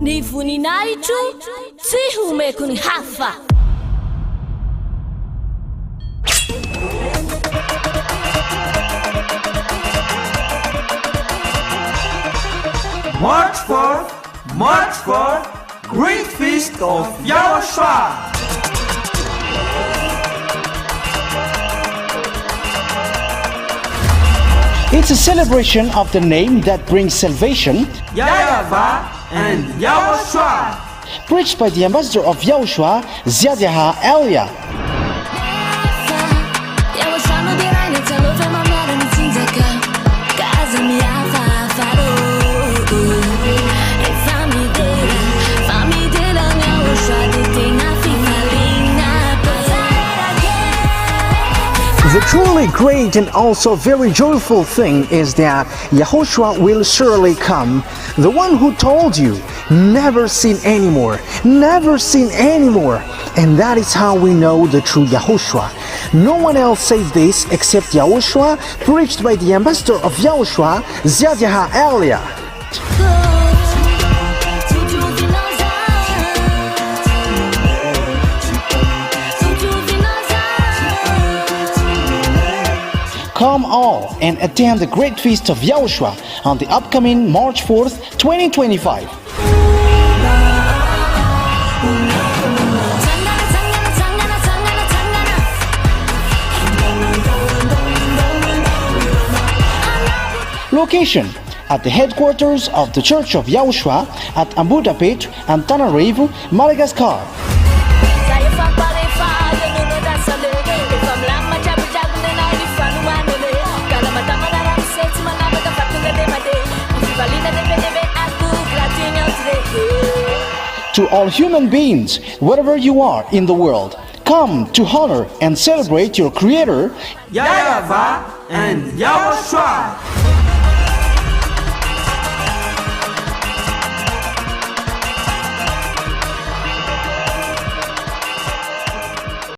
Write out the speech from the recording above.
Ny voninahitro tsy homeko ny hafa. March 4th, Great Feast of YAHOSHUAH. It's a celebration of the name that brings salvation, YAHVAH and YAHOSHUAH. preached by the ambassador of YAHOSHUAH, YAHVAH. The truly great and also very joyful thing is that YAHOSHUAH will surely come. The one who told you, never sin anymore, never sin anymore. And that is how we know the true YAHOSHUAH. No one else says this except YAHOSHUAH, preached by the ambassador of YAHOSHUAH, YAHVAH. Come all and attend the Great Feast of YAHOSHUAH on the upcoming March 4th, 2025. Location: at the headquarters of the Church of YAHOSHUAH at Ambohidrapeto Antananarivo Madagascar. To all human beings, wherever you are in the world, come to honor and celebrate your Creator, YAHVAH and YAHOSHUAH.